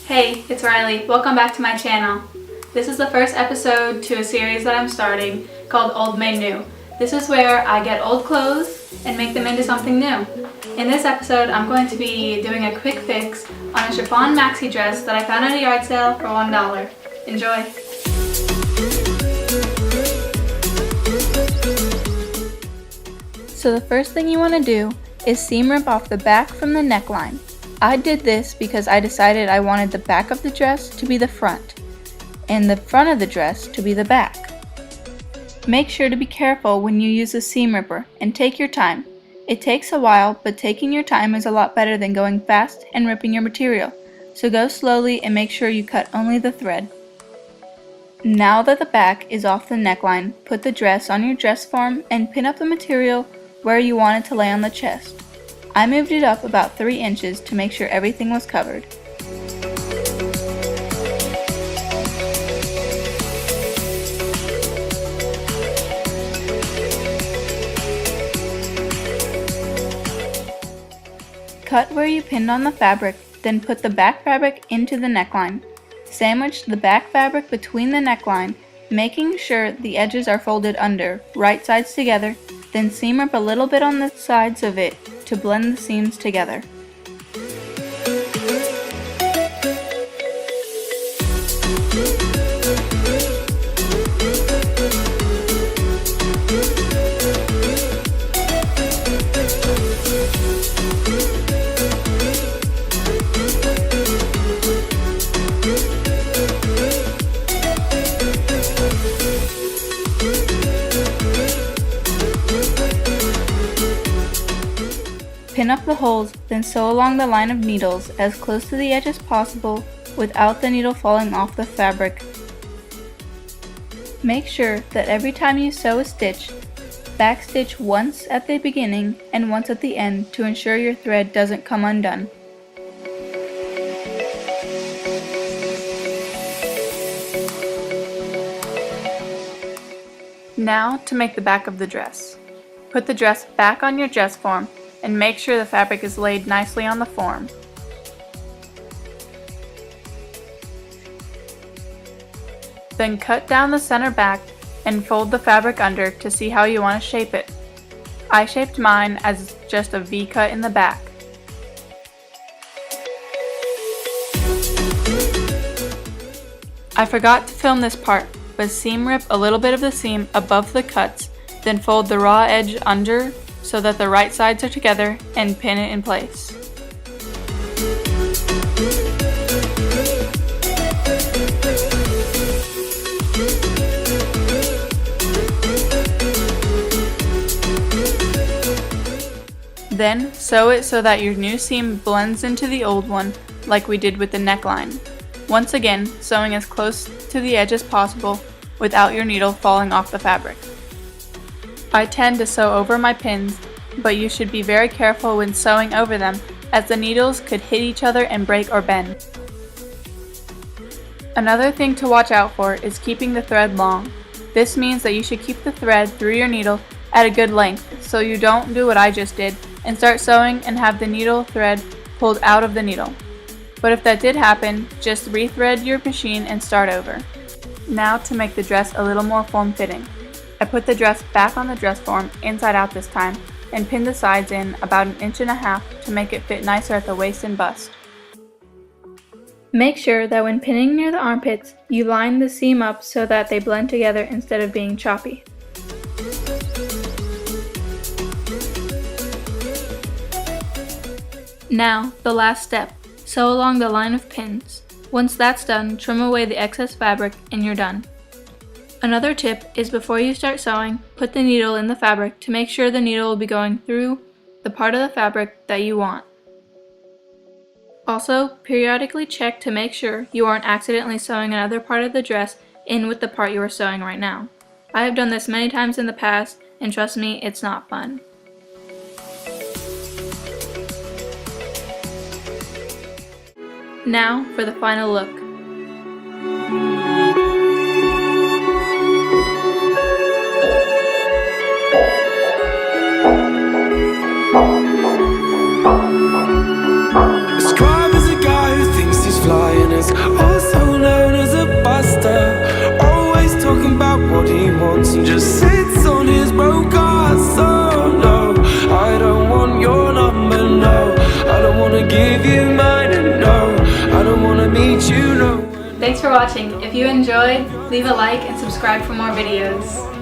Hey, it's Riley. Welcome back to my channel. This is the first episode to a series that I'm starting called Old Made New. This is where I get old clothes and make them into something new. In this episode, I'm going to be doing a quick fix on a Chiffon Maxi dress that I found at a yard sale for $1. Enjoy! So the first thing you want to do is seam rip off the back from the neckline. I did this because I decided I wanted the back of the dress to be the front and the front of the dress to be the back. Make sure to be careful when you use a seam ripper and take your time. It takes a while, but taking your time is a lot better than going fast and ripping your material. So go slowly and make sure you cut only the thread. Now that the back is off the neckline, put the dress on your dress form and pin up the material where you want it to lay on the chest. I moved it up about 3 inches to make sure everything was covered. Cut where you pinned on the fabric, then put the back fabric into the neckline. Sandwich the back fabric between the neckline, making sure the edges are folded under, right sides together, then seam rip a little bit on the sides of it to blend the seams together. Pin up the holes, then sew along the line of needles as close to the edge as possible without the needle falling off the fabric. Make sure that every time you sew a stitch, backstitch once at the beginning and once at the end to ensure your thread doesn't come undone. Now to make the back of the dress. Put the dress back on your dress form and make sure the fabric is laid nicely on the form. Then cut down the center back and fold the fabric under to see how you want to shape it. I shaped mine as just a V cut in the back. I forgot to film this part, but seam rip a little bit of the seam above the cuts, then fold the raw edge under so that the right sides are together and pin it in place. Then sew it so that your new seam blends into the old one like we did with the neckline. Once again, sewing as close to the edge as possible without your needle falling off the fabric. I tend to sew over my pins, but you should be very careful when sewing over them as the needles could hit each other and break or bend. Another thing to watch out for is keeping the thread long. This means that you should keep the thread through your needle at a good length so you don't do what I just did and start sewing and have the needle thread pulled out of the needle. But if that did happen, just rethread your machine and start over. Now to make the dress a little more form-fitting. I put the dress back on the dress form, inside out this time, and pinned the sides in about 1.5 inches to make it fit nicer at the waist and bust. Make sure that when pinning near the armpits, you line the seam up so that they blend together instead of being choppy. Now, the last step, sew along the line of pins. Once that's done, trim away the excess fabric and you're done. Another tip is before you start sewing, put the needle in the fabric to make sure the needle will be going through the part of the fabric that you want. Also, periodically check to make sure you aren't accidentally sewing another part of the dress in with the part you are sewing right now. I have done this many times in the past, and trust me, it's not fun. Now for the final look. wants and just sits on his broke ass. Oh no, I don't want your number, no. I don't wanna give you mine, and no, I don't wanna meet you, no. Thanks for watching. If you enjoyed, leave a like and subscribe for more videos.